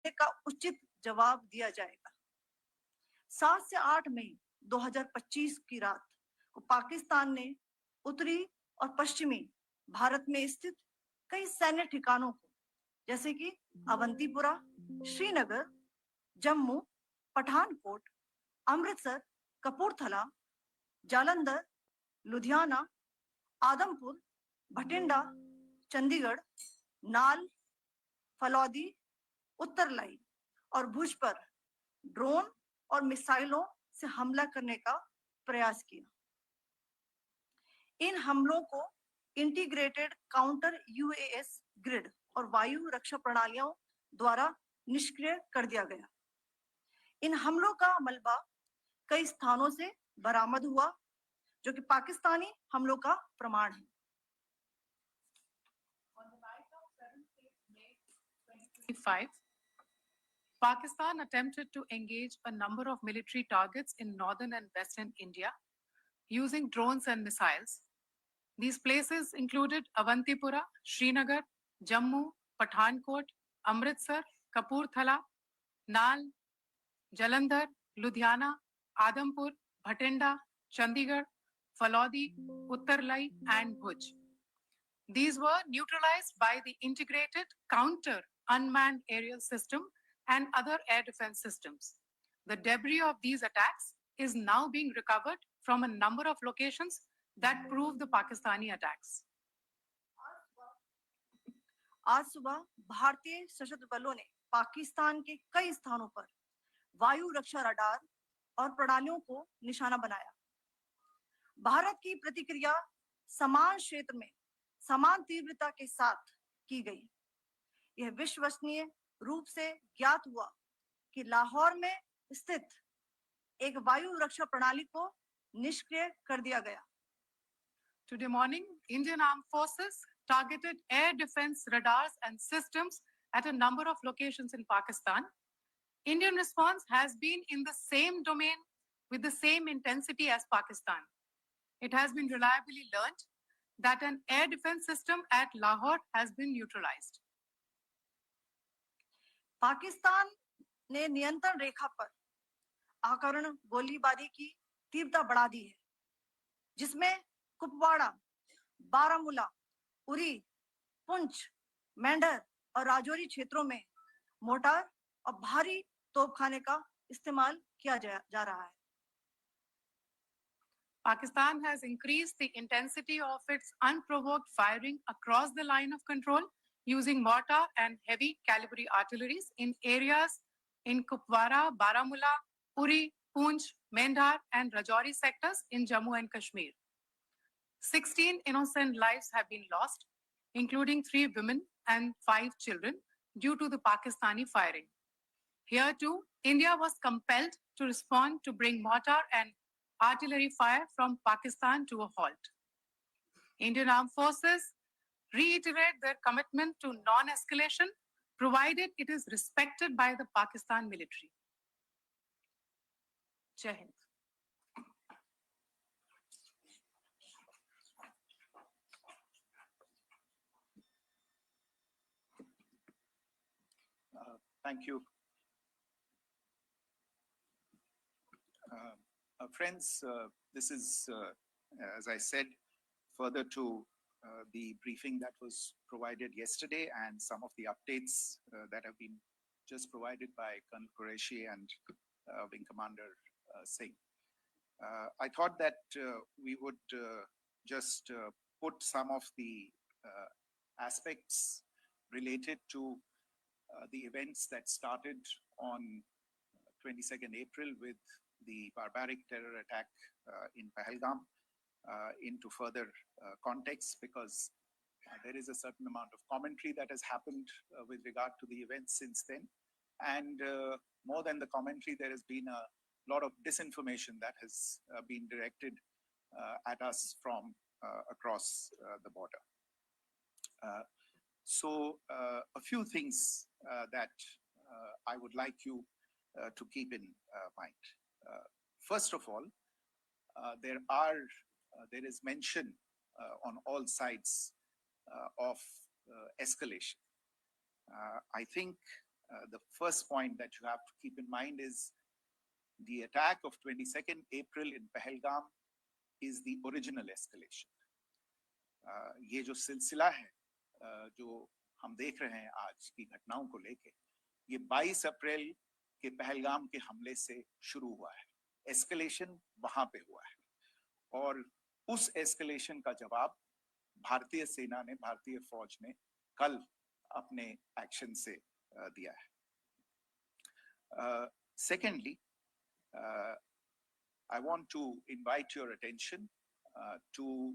का उचित जवाब दिया जाएगा। 7 से 8 मई 2025 की रात को पाकिस्तान ने उत्तरी और पश्चिमी भारत में स्थित कई सैन्य ठिकानों को, जैसे कि अवंतीपुरा, श्रीनगर, जम्मू, पठानकोट, अमृतसर, कपूरथला, जालंधर, लुधियाना, आदमपुर, भटिंडा, चंडीगढ़, नाल, फलौदी, उत्तरलाई और भुज पर ड्रोन और मिसाइलों से हमला करने का प्रयास किया। इन हमलों को इंटीग्रेटेड काउंटर यूएस ग्रिड और वायु रक्षा प्रणालियों द्वारा निष्क्रिय कर दिया गया। इन हमलों का मलबा कई स्थानों से बरामद हुआ, जो कि पाकिस्तानी हमलों का प्रमाण है। On the night of 7th May 2025, Pakistan attempted to engage a number of military targets in northern and western India using drones and missiles. These places included Avantipura, Srinagar, Jammu, Pathankot, Amritsar, Kapurthala, Nal, Jalandhar, Ludhiana, Adampur, Bhatinda, Chandigarh, Falodi, Uttarlai, and Bhuj. These were neutralized by the integrated counter unmanned aerial system and other air defense systems. The debris of these attacks is now being recovered from a number of locations that prove the Pakistani attacks. आज सुबह भारतीय सशस्त्र बलों ने पाकिस्तान के कई स्थानों पर वायु रक्षा रडार और प्रणालियों को निशाना बनाया। भारत की प्रतिक्रिया समान क्षेत्र में समान तीव्रता के साथ की गई। यह विश्वसनीय रूप से ज्ञात हुआ कि लाहौर में स्थित एक वायु रक्षा प्रणाली को निष्क्रिय कर दिया गया। Today morning, Indian Armed Forces targeted air defense radars and systems at a number of locations in Pakistan. Indian response has been in the same domain with the same intensity as Pakistan. It has been reliably learned that an air defense system at Lahore has been neutralized. Pakistan ने नियंत्रण रेखा पर आकरण गोलीबारी की तीव्रता बढ़ा दी है, जिसमें कुपवाड़ा, बारामूला, उरी, पुंछ, मेंढर और राजौरी क्षेत्रों में मोर्टार और भारी तोपखाने का इस्तेमाल किया जा रहा है। Pakistan has increased the intensity of its unprovoked firing across the line of control using mortar and heavy calibre artilleries in areas in Kupwara, Baramulla, Uri, Poonch, Mendhar, and Rajouri sectors in Jammu and Kashmir. 16 innocent lives have been lost, including 3 women and 5 children, due to the Pakistani firing. Here too, India was compelled to respond to bring mortar and artillery fire from Pakistan to a halt. Indian Armed Forces reiterate their commitment to non-escalation, provided it is respected by the Pakistan military. Jai Hind. Thank you. Friends, this is, as I said, further to the briefing that was provided yesterday and some of the updates that have been just provided by Colonel Qureshi and Wing Commander Singh. I thought that we would just put some of the aspects related to the events that started on 22nd April with the barbaric terror attack in Pahalgam into further context, because there is a certain amount of commentary that has happened with regard to the events since then. And more than the commentary, there has been a lot of disinformation that has been directed at us from across the border. So a few things that I would like you to keep in mind. First of all, there is mention on all sides of escalation. I think the first point that you have to keep in mind is the attack of 22nd April in Pahalgam is the original escalation. ये जो सिलसिला है जो हम देख रहे हैं आज की घटनाओं को लेके, ये 22 अप्रैल के पहलगाम के हमले से शुरू हुआ है. एस्केलेशन वहां पे हुआ है और उस एस्केलेशन का जवाब भारतीय सेना ने, भारतीय फौज ने कल अपने एक्शन से दिया है. Secondly, I want to invite your attention to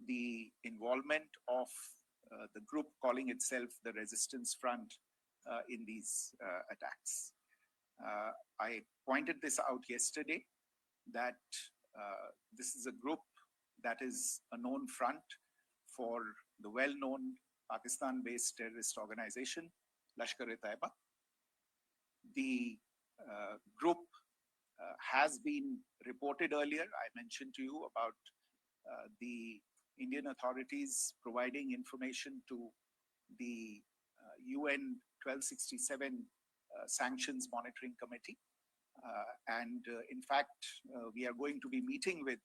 the involvement of the group calling itself the Resistance Front in these attacks. I pointed this out yesterday that this is a group that is a known front for the well-known Pakistan-based terrorist organization, Lashkar-e-Taiba. The group has been reported earlier. I mentioned to you about the Indian authorities providing information to the UN 1267 Sanctions Monitoring Committee. In fact, we are going to be meeting with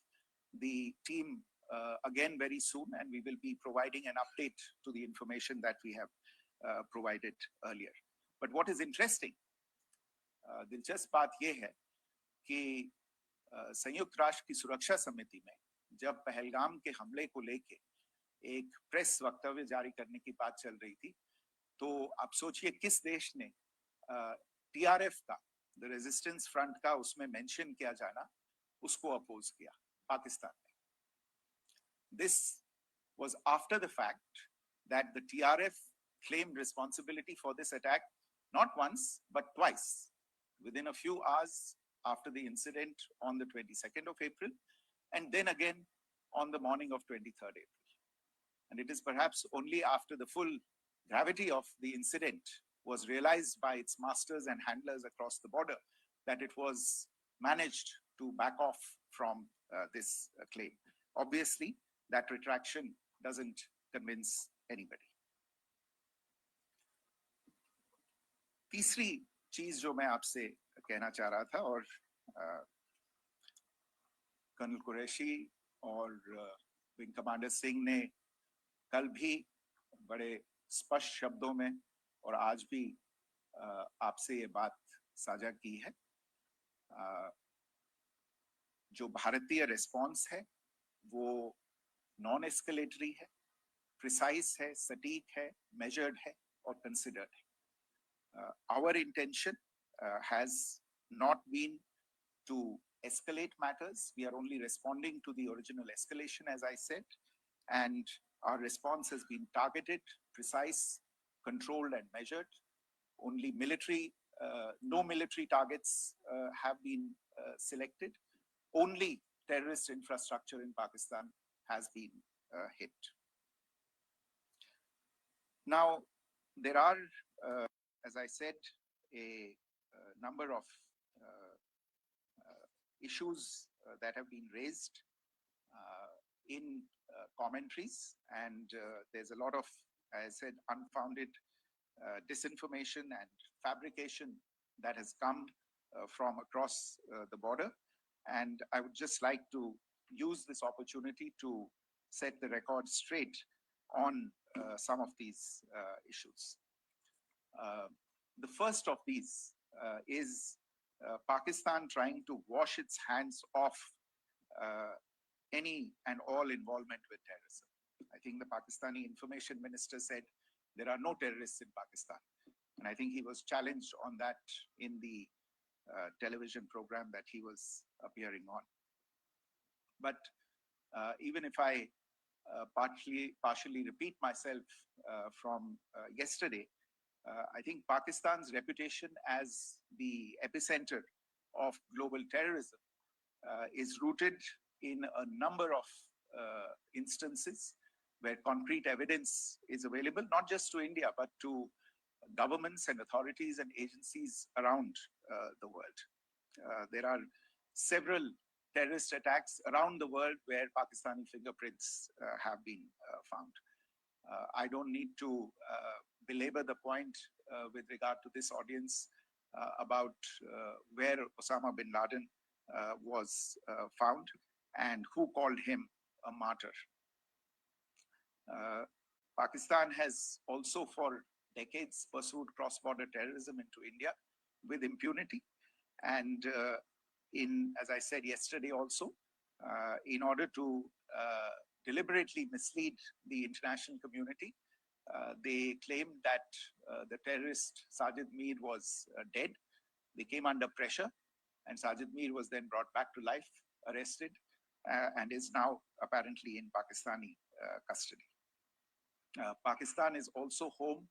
the team again very soon, and we will be providing an update to the information that we have provided earlier. But what is interesting, दिलचस्प बात यह है कि संयुक्त राष्ट्र की सुरक्षा समिति में जब पहलगाम के हमले को लेके एक प्रेस वक्तव्य जारी करने की बात चल रही थी, तो आप सोचिए किस देश ने टीआरएफ का, द रेजिस्टेंस फ्रंट का उसमें मेंशन किया जाना, उसको अपोज किया, पाकिस्तान ने. This was after the fact that the TRF claimed responsibility for this attack not once but twice within a few hours after the incident on the 22nd of April, and then again on the morning of 23rd April. And it is perhaps only after the full gravity of the incident was realized by its masters and handlers across the border that it was managed to back off from this claim. Obviously, that retraction doesn't convince anybody. तीसरी चीज जो मैं आपसे कहना चाह रहा था, और कर्नल कुरैशी और विंग कमांडर सिंह ने कल भी बड़े स्पष्ट शब्दों में और आज भी आपसे ये बात साझा की है. जो भारतीय रिस्पॉन्स है वो नॉन एस्केलेटरी है, प्रिसाइज है, सटीक है, मेजर्ड है और कंसिडर्ड है. Our intention has not been to escalate matters. We are only responding to the original escalation, as I said, and our response has been targeted, precise, controlled and measured. Only military, no military targets have been selected. Only terrorist infrastructure in Pakistan has been hit. Now, there are, as I said, a number of issues that have been raised in commentaries, and there's a lot of, as I said, unfounded disinformation and fabrication that has come from across the border. And I would just like to use this opportunity to set the record straight on some of these issues. The first of these is Pakistan trying to wash its hands off any and all involvement with terrorism. I think the Pakistani information minister said there are no terrorists in Pakistan. And I think he was challenged on that in the television program that he was appearing on. But even if I partially repeat myself from yesterday, I think Pakistan's reputation as the epicenter of global terrorism is rooted in a number of instances where concrete evidence is available, not just to India, but to governments and authorities and agencies around the world. There are several terrorist attacks around the world where Pakistani fingerprints have been found. I don't need to belabor the point with regard to this audience about where Osama bin Laden was found and who called him a martyr. Pakistan has also for decades pursued cross-border terrorism into India with impunity. And as I said yesterday also, in order to deliberately mislead the international community, they claimed that the terrorist Sajid Mir was dead. They came under pressure, and Sajid Mir was then brought back to life, arrested, and is now apparently in Pakistani custody. Pakistan is also home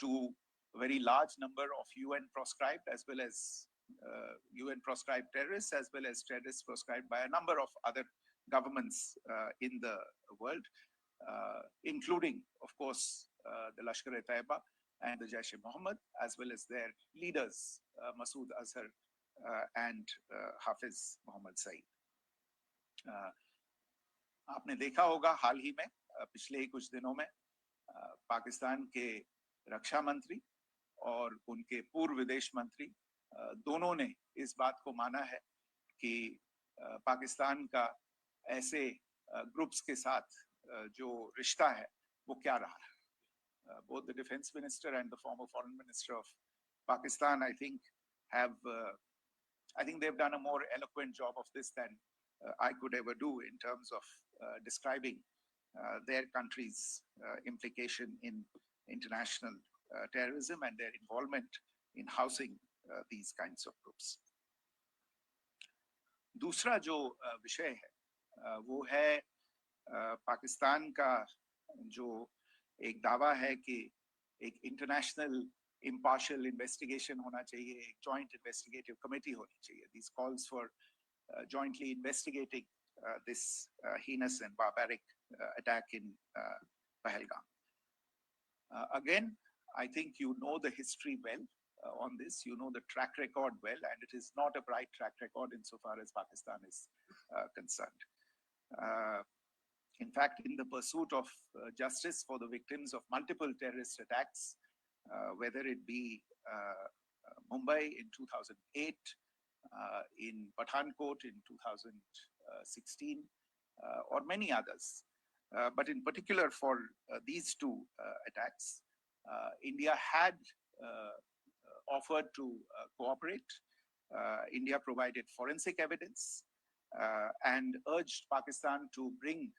to a very large number of UN proscribed as well as UN proscribed terrorists, as well as terrorists proscribed by a number of other governments in the world, including, of course, the Lashkar-e-Taiba and the Jaish-e-Mohammed, as well as their leaders, Masood Azhar and Hafiz Mohammed Saeed. आपने देखा होगा हाल ही में पिछले ही कुछ दिनों में पाकिस्तान के रक्षा मंत्री और उनके पूर्व विदेश मंत्री दोनों ने इस बात को माना है कि पाकिस्तान का ऐसे ग्रुप्स के साथ जो रिश्ता है वो क्या रहा है. Both the defense minister and the former foreign minister of Pakistan, I think they've done a more eloquent job of this than I could ever do in terms of describing their country's implication in international terrorism and their involvement in housing these kinds of groups. दूसरा जो विषय है वो है पाकिस्तान का जो एक दावा है कि एक इंटरनेशनल impartial investigation होना चाहिए, एक joint investigative committee होनी चाहिए. These calls for jointly investigating this heinous and barbaric attack in Pahalgam. Again, I think you know the history well on this. You know the track record well, and it is not a bright track record insofar as Pakistan is concerned. In fact, in the pursuit of justice for the victims of multiple terrorist attacks, whether it be Mumbai in 2008, in Pathankot in 2016, or many others. But in particular for these two attacks, India had offered to cooperate. India provided forensic evidence and urged Pakistan to bring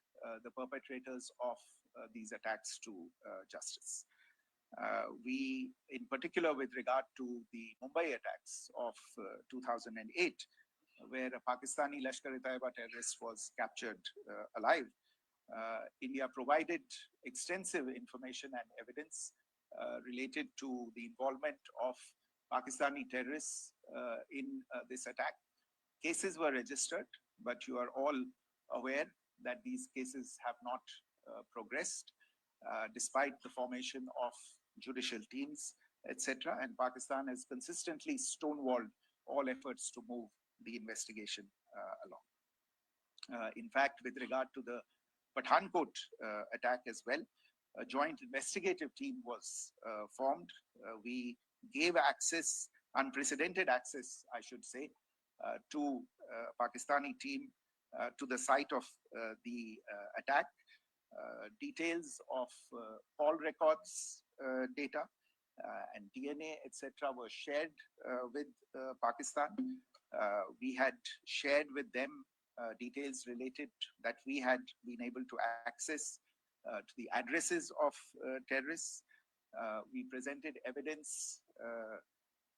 the perpetrators of these attacks to justice. We, in particular with regard to the Mumbai attacks of 2008, where a Pakistani Lashkar-e-Taiba terrorist was captured alive, India provided extensive information and evidence related to the involvement of Pakistani terrorists in this attack. Cases were registered, but you are all aware that these cases have not progressed despite the formation of judicial teams, etc. And Pakistan has consistently stonewalled all efforts to move the investigation along. In fact, with regard to the Pathankot attack as well, a joint investigative team was formed. We gave access, unprecedented access, I should say, to Pakistani team to the site of the attack. Details of call records data and DNA, etc. were shared with Pakistan. We had shared with them details related that we had been able to access to the addresses of terrorists. We presented evidence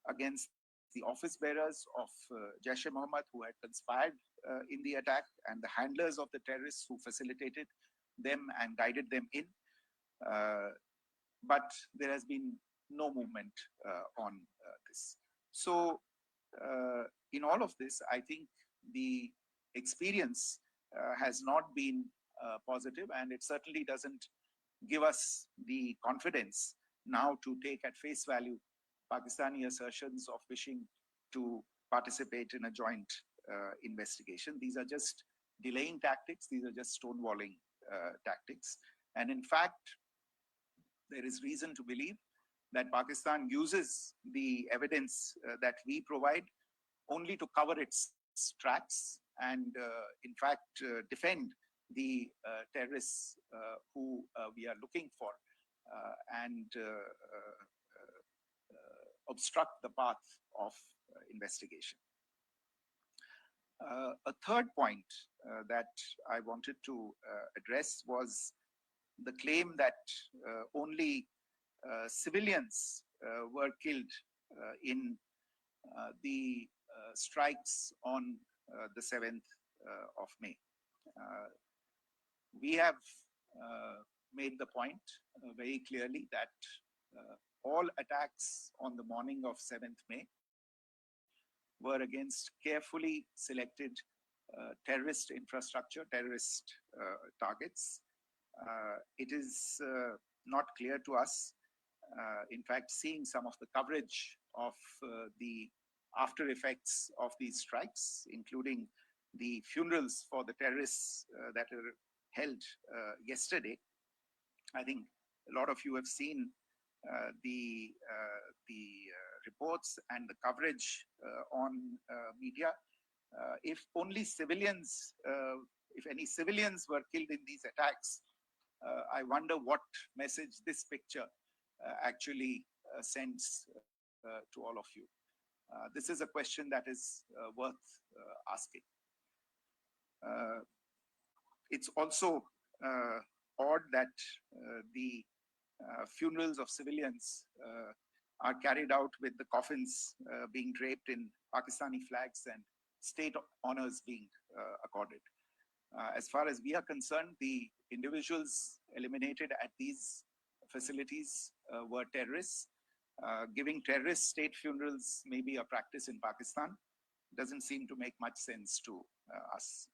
against the office bearers of Jaish-e-Mohammed who had conspired in the attack and the handlers of the terrorists who facilitated them and guided them in. But there has been no movement on this. So in all of this, I think the experience has not been positive, and it certainly doesn't give us the confidence now to take at face value Pakistani assertions of wishing to participate in a joint investigation. These are just delaying tactics. These are just stonewalling tactics. And in fact, there is reason to believe that Pakistan uses the evidence that we provide only to cover its tracks and, in fact, defend the terrorists who we are looking for and obstruct the path of investigation. A third point that I wanted to address was the claim that only civilians were killed in the strikes on the 7th of May. We have made the point very clearly that all attacks on the morning of 7th May were against carefully selected terrorist infrastructure, terrorist targets. It is not clear to us, in fact, seeing some of the coverage of the after effects of these strikes, including the funerals for the terrorists that were held yesterday. I think a lot of you have seen the reports and the coverage on media. If only civilians, if any civilians were killed in these attacks, I wonder what message this picture actually sends to all of you. This is a question that is worth asking. It's also odd that the funerals of civilians are carried out with the coffins being draped in Pakistani flags and state honors being accorded. As far as we are concerned, the individuals eliminated at these facilities were terrorists. Giving terrorist state funerals may be a practice in Pakistan. Doesn't seem to make much sense to us.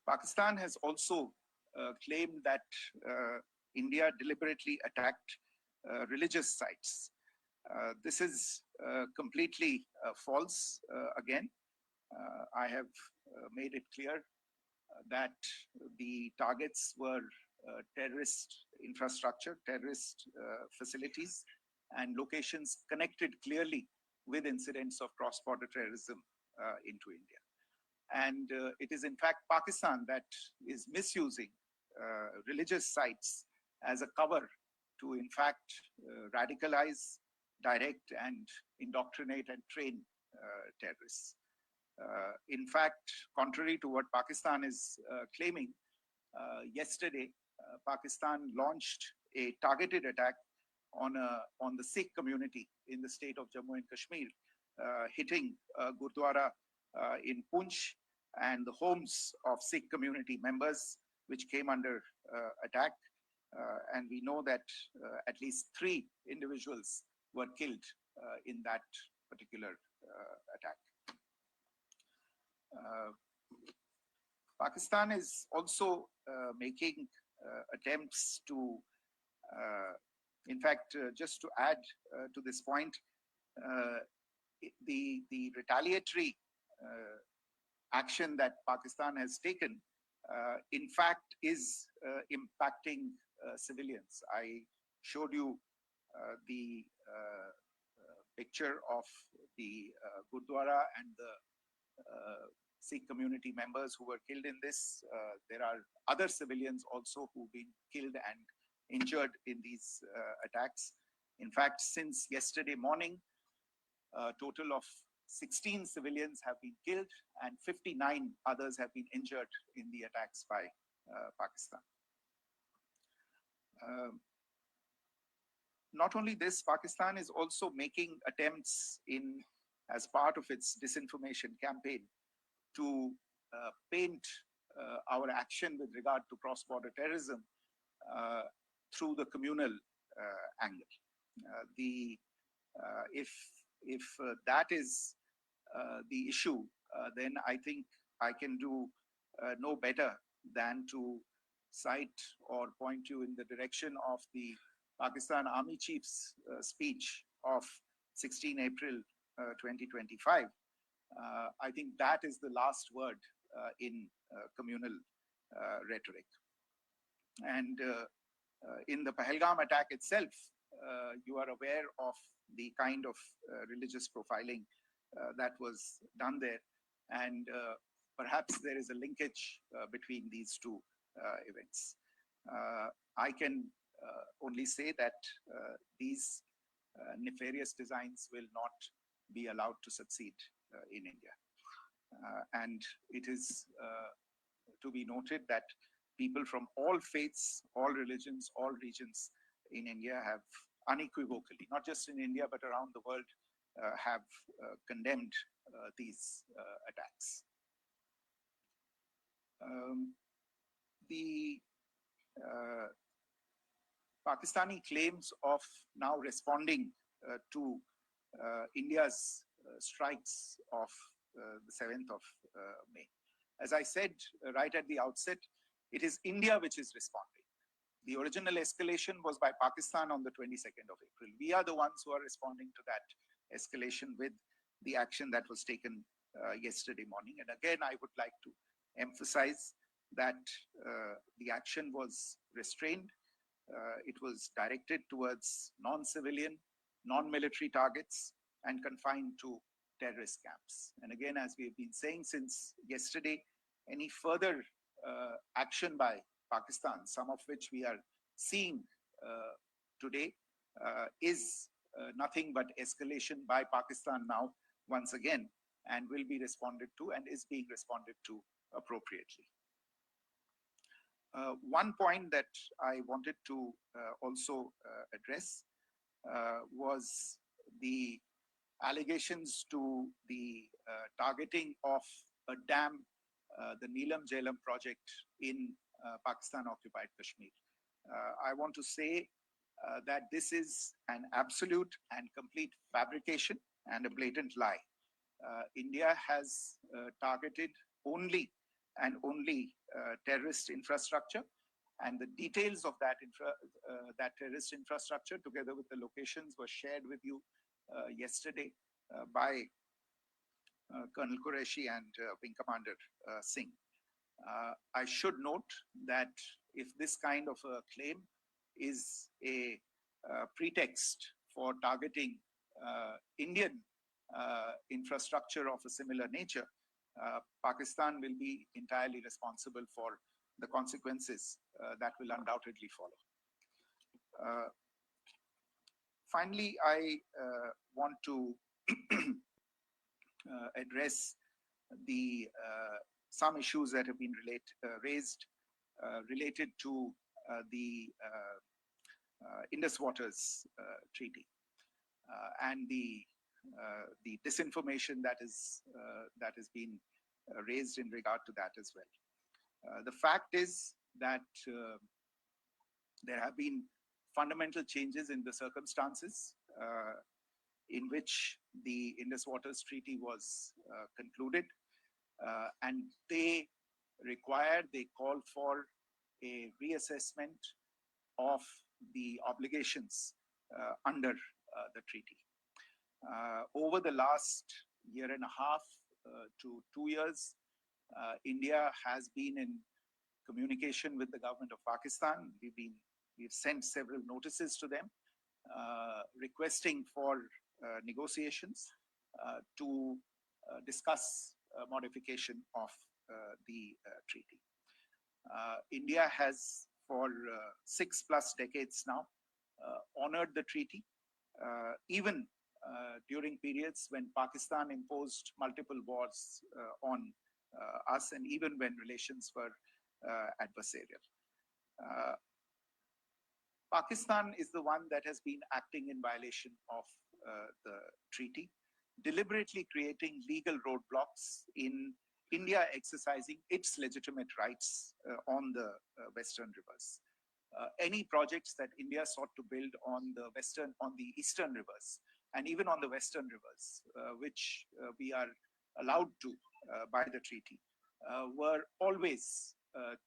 Pakistan has also claimed that India deliberately attacked religious sites. This is completely false again. I have made it clear that the targets were terrorist infrastructure, terrorist facilities, and locations connected clearly with incidents of cross-border terrorism into India. And it is in fact Pakistan that is misusing religious sites as a cover to in fact radicalize, direct, and indoctrinate and train terrorists. In fact, contrary to what Pakistan is claiming, yesterday Pakistan launched a targeted attack on the Sikh community in the state of Jammu and Kashmir, hitting Gurdwara in Poonch and the homes of Sikh community members, which came under attack. And we know that at least 3 individuals were killed in that particular attack. Pakistan is also making attempts to, in fact, just to add to this point, the retaliatory action that Pakistan has taken, in fact, is impacting civilians. I showed you the picture of the Gurdwara and the Sikh community members who were killed in this. There are other civilians also who've been killed and injured in these attacks. In fact, since yesterday morning, a total of 16 civilians have been killed and 59 others have been injured in the attacks by Pakistan. Not only this, Pakistan is also making attempts as part of its disinformation campaign to paint our action with regard to cross-border terrorism through the communal angle. If that is the issue, then I think I can do no better than to cite or point you in the direction of the Pakistan Army Chief's speech of 16 April 2025. I think that is the last word in communal rhetoric. And in the Pahalgam attack itself, you are aware of the kind of religious profiling that was done there. And perhaps there is a linkage between these two events. I can only say that these nefarious designs will not be allowed to succeed in India. And it is to be noted that people from all faiths, all religions, all regions in India have unequivocally, not just in India, but around the world, have condemned these attacks. The Pakistani claims of now responding to India's strikes of the 7th of May. As I said right at the outset, it is India which is responding. The original escalation was by Pakistan on the 22nd of April. We are the ones who are responding to that escalation with the action that was taken yesterday morning. And again, I would like to emphasize that the action was restrained. It was directed towards non-civilian, non-military targets and confined to terrorist camps. And again, as we have been saying since yesterday, any further action by Pakistan, some of which we are seeing today, is nothing but escalation by Pakistan now, once again, and will be responded to and is being responded to appropriately. One point that I wanted to also address was the allegations to the targeting of a dam, the Neelam Jhelum project in Pakistan-occupied Kashmir. I want to say that this is an absolute and complete fabrication and a blatant lie. India has targeted only and only terrorist infrastructure, and the details of that terrorist infrastructure, together with the locations, were shared with you yesterday by Colonel Qureshi and Wing Commander Singh. I should note that if this kind of a claim is a pretext for targeting Indian infrastructure of a similar nature, Pakistan will be entirely responsible for the consequences that will undoubtedly follow. Finally, I want to address the some issues that have been raised related to the Indus Waters Treaty and the disinformation that has been raised in regard to that as well. The fact is that there have been fundamental changes in the circumstances in which the Indus Waters Treaty was concluded, and they call for a reassessment of the obligations under the treaty. Over the last year and a half to 2 years, India has been in communication with the government of Pakistan. We've sent several notices to them requesting for negotiations to discuss modification of the treaty. India has for 6+ decades now honored the treaty, even during periods when Pakistan imposed multiple wars on us, and even when relations were adversarial. Pakistan is the one that has been acting in violation of the treaty, deliberately creating legal roadblocks in India exercising its legitimate rights on the Western rivers. Any projects that India sought to build on the Eastern rivers, and even on the Western rivers, which we are allowed to by the treaty, were always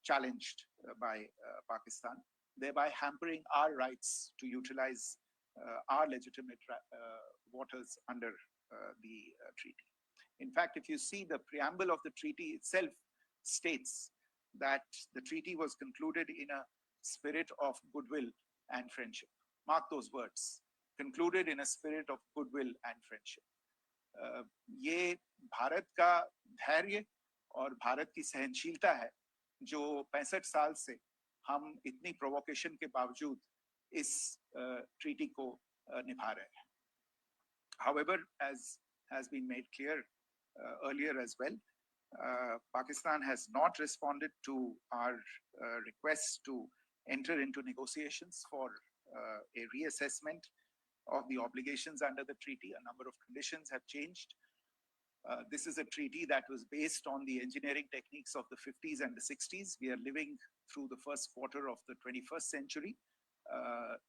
challenged by Pakistan, thereby hampering our rights to utilize our legitimate waters under the treaty. In fact, if you see, the preamble of the treaty itself states that the treaty was concluded in a spirit of goodwill and friendship. Mark those words. Concluded in a spirit of goodwill and friendship. ये भारत का धैर्य और भारत की सहनशीलता है जो 65 साल से हम इतनी प्रोवोकेशन के बावजूद इस ट्रीटी को निभा रहे हैं. However, as has been made clear earlier as well, Pakistan has not responded to our requests to enter into negotiations for a reassessment of the obligations under the treaty. A number of conditions have changed. This is a treaty that was based on the engineering techniques of the 50s and the 60s. We are living through the first quarter of the 21st century.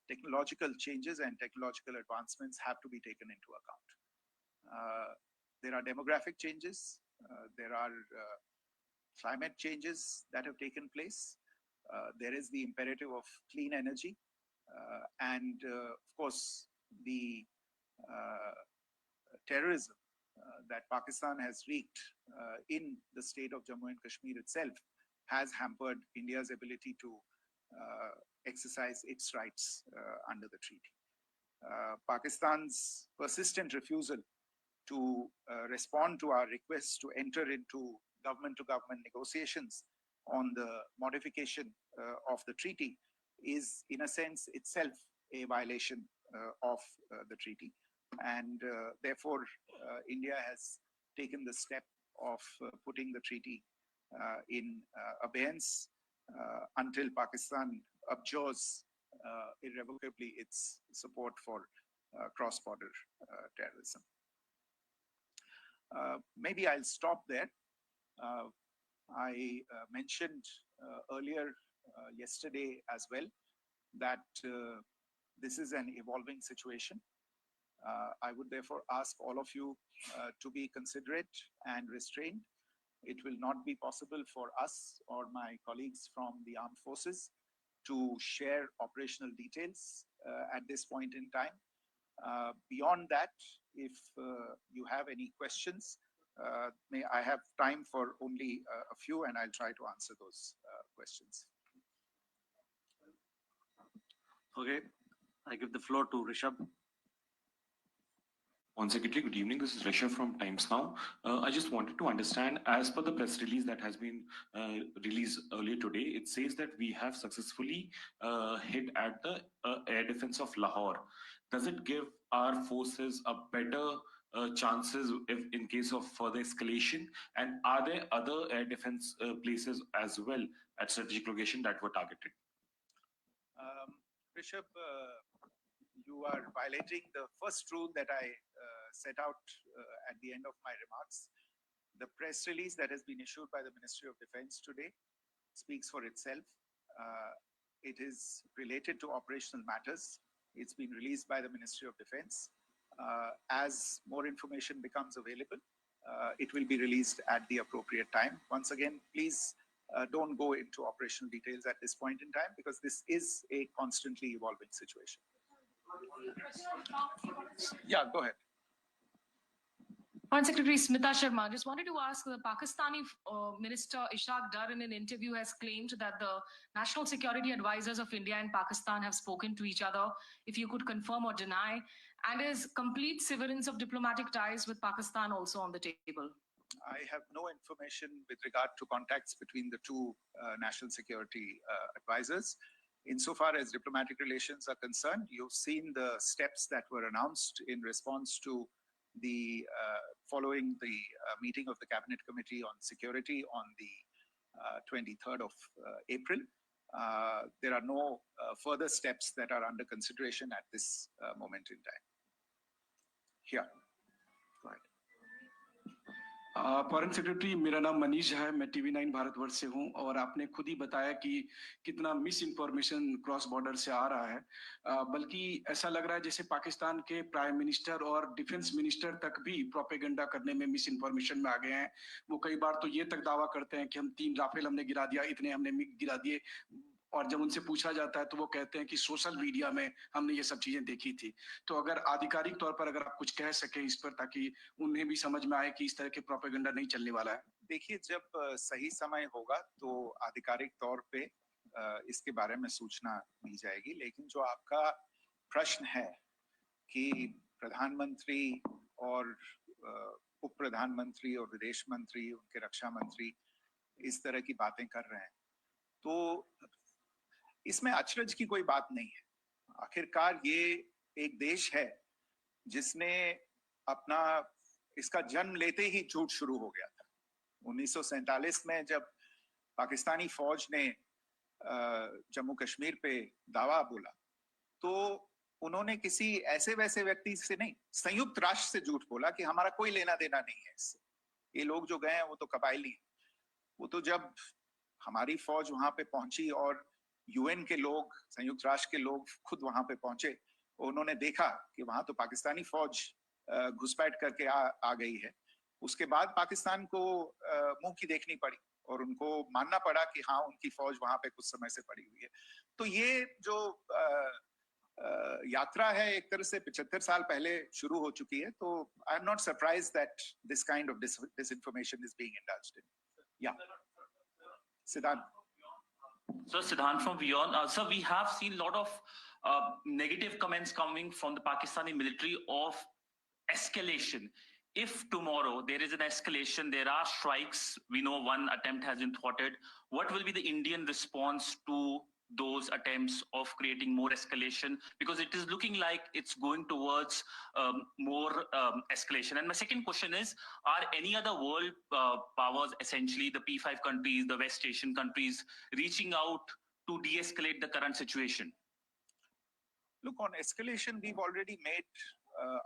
Technological changes and technological advancements have to be taken into account. There are demographic changes. There are climate changes that have taken place. There is the imperative of clean energy. And of course, the terrorism that Pakistan has wreaked in the state of Jammu and Kashmir itself has hampered India's ability to exercise its rights under the treaty. Pakistan's persistent refusal to respond to our requests to enter into government-to-government negotiations on the modification of the treaty is, in a sense, itself a violation of the treaty. And therefore, India has taken the step of putting the treaty in abeyance until Pakistan abjures irrevocably its support for cross-border terrorism. Maybe I'll stop there. I mentioned earlier yesterday as well that this is an evolving situation. I would therefore ask all of you to be considerate and restrained. It will not be possible for us or my colleagues from the armed forces to share operational details at this point in time. Beyond that, if you have any questions, may I have time for only a few, and I'll try to answer those questions. Okay, I give the floor to Rishabh. On Secretary, good evening. This is Rishabh from Times Now. I just wanted to understand, as per the press release that has been released earlier today, it says that we have successfully hit at the air defense of Lahore. Does it give our forces a better chances if in case of further escalation? And are there other air defense places as well at strategic location that were targeted? Rishabh, you are violating the first rule that I set out at the end of my remarks. The press release that has been issued by the Ministry of Defense today speaks for itself. It is related to operational matters. It's been released by the Ministry of Defense. As more information becomes available, it will be released at the appropriate time. Once again, please don't go into operational details at this point in time, because this is a constantly evolving situation. Yeah, go ahead. Foreign Secretary Smita Sharma, just wanted to ask, the Pakistani Minister Ishaq Dar in an interview has claimed that the national security advisors of India and Pakistan have spoken to each other. If you could confirm or deny, and is complete severance of diplomatic ties with Pakistan also on the table? I have no information with regard to contacts between the two national security advisors. Insofar as diplomatic relations are concerned, you've seen the steps that were announced in response to the following the meeting of the Cabinet Committee on Security on the 23rd of April. There are no further steps that are under consideration at this moment in time. Here. Go ahead. Foreign secretary, मेरा नाम मनीष है, मैं TV9 Bharatvarsh से हूं, और आपने खुद ही बताया कि कितना मिस इन्फॉर्मेशन क्रॉस बॉर्डर से आ रहा है, बल्कि ऐसा लग रहा है जैसे पाकिस्तान के प्राइम मिनिस्टर और डिफेंस मिनिस्टर तक भी प्रोपेगेंडा करने में मिस इन्फॉर्मेशन में आ गए हैं. वो कई बार तो ये तक दावा करते हैं कि हम 3 राफेल हमने गिरा दिया, इतने हमने मिग गिरा दिए, और जब उनसे पूछा जाता है तो वो कहते हैं कि सोशल मीडिया में हमने ये सब चीजें देखी थी. तो अगर आधिकारिक तौर पर अगर आप कुछ कह सके इस पर, ताकि उन्हें भी समझ में आए कि इस तरह के प्रोपेगेंडा नहीं चलने वाला है. देखिए, जब सही समय होगा तो आधिकारिक तौर पे इसके बारे में सूचना दी जाएगी। लेकिन जो आपका प्रश्न है कि प्रधानमंत्री और उप प्रधानमंत्री और विदेश मंत्री, उनके रक्षा मंत्री इस तरह की बातें कर रहे हैं, तो इसमें अचरज की कोई बात नहीं है। आखिरकार ये एक देश है जिसने अपना इसका जन्म लेते ही झूठ शुरू हो गया था। 1947 में जब पाकिस्तानी फौज ने जम्मू कश्मीर पे दावा बोला, तो उन्होंने किसी ऐसे वैसे व्यक्ति से नहीं, संयुक्त राष्ट्र से झूठ बोला कि हमारा कोई लेना देना नहीं है इससे। ये लोग जो गए हैं वो तो कबायली हैं। वो तो जब हमारी फौज वहां पे पहुंची और यूएन के लोग, संयुक्त राष्ट्र के लोग खुद वहां पे पहुंचे, उन्होंने देखा कि वहां तो पाकिस्तानी फौज घुसपैठ करके आ गई है। उसके बाद पाकिस्तान को मुंह की देखनी पड़ी और उनको मानना पड़ा कि हाँ, उनकी फौज वहां पे कुछ समय से पड़ी हुई है। तो ये जो यात्रा है एक तरह से 75 साल पहले शुरू हो चुकी है। तो I am not surprise that this kind of disinformation is being indulged in. Yeah. Siddhant. So Siddhant from Beyond. Sir, we have seen a lot of negative comments coming from the Pakistani military of escalation. If tomorrow there is an escalation, there are strikes, we know one attempt has been thwarted, what will be the Indian response to those attempts of creating more escalation? Because it is looking like it's going towards more escalation. And my second question is, are any other world powers, essentially the P5 countries, the West Asian countries, reaching out to de-escalate the current situation? Look, on escalation, we've already made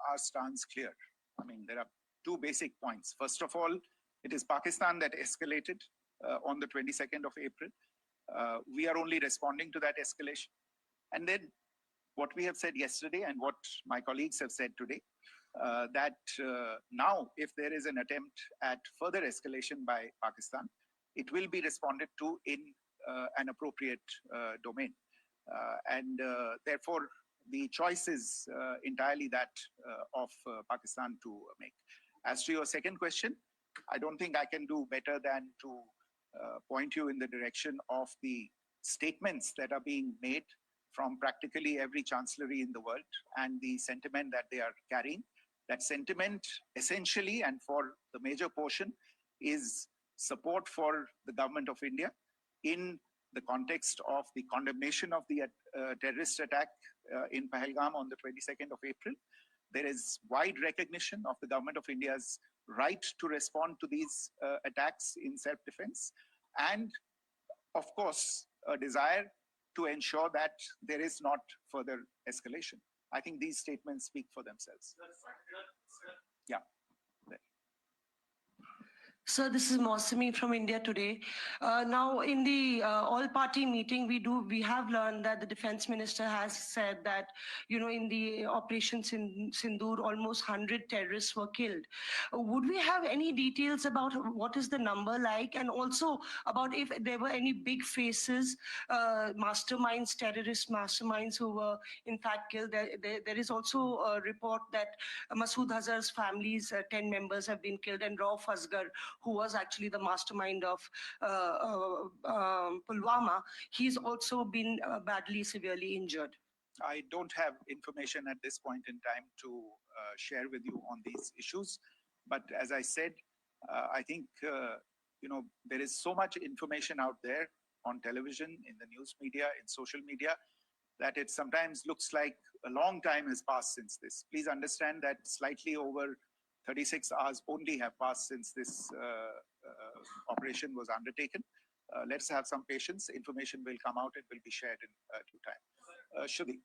our stance clear. I mean, there are two basic points. First of all, it is Pakistan that escalated on the 22nd of April. We are only responding to that escalation. And then what we have said yesterday and what my colleagues have said today, that now if there is an attempt at further escalation by Pakistan, it will be responded to in an appropriate domain. And therefore, the choice is entirely that of Pakistan to make. As to your second question, I don't think I can do better than to point you in the direction of the statements that are being made from practically every chancellery in the world and the sentiment that they are carrying. That sentiment essentially, and for the major portion, is support for the government of India in the context of the condemnation of the terrorist attack in Pahalgam on the 22nd of April. There is wide recognition of the government of India's right to respond to these attacks in self-defense, and of course, a desire to ensure that there is not further escalation. I think these statements speak for themselves. Yeah. Sir, this is Mausami from India Today. Now, in the all-party meeting, we have learned that the defense minister has said that, in the operations in Sindoor, almost 100 terrorists were killed. Would we have any details about what is the number like, and also about if there were any big faces, masterminds, terrorist masterminds who were in fact killed? There is also a report that Masood Azhar's family's 10 members have been killed, and Rauf Asghar, who was actually the mastermind of Pulwama, he's also been badly, severely injured. I don't have information at this point in time to share with you on these issues. But as I said, I think, there is so much information out there on television, in the news media, in social media, that it sometimes looks like a long time has passed since this. Please understand that slightly over 36 hours only have passed since this operation was undertaken. Let's have some patience. Information will come out and will be shared in due time. Shruti.